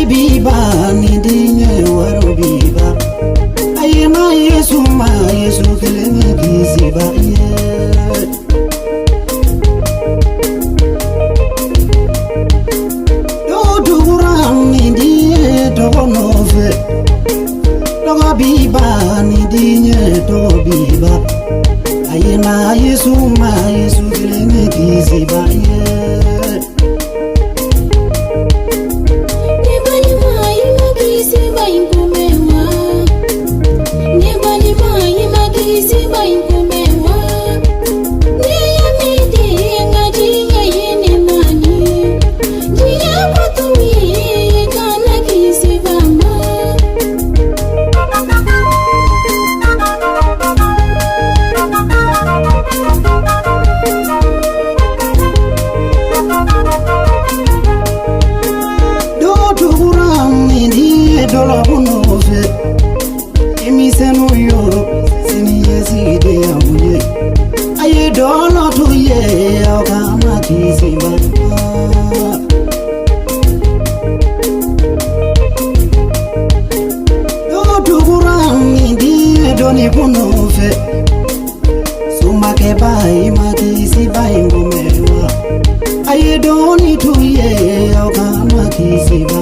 biba nidinye waro biba ayema Yesu ma Yesu kelenge kiziba do duram nidinye dogonove dogo biba nidinye dogo biba ayema Yesu ma Yesu kelenge kiziba Dola bunove emisenu yoro sini yeside amuye aye dola tuye akama kisimba do tukurami die doni bunove sumake bai makisi bai ngumewa aye doni tuye akama kisimba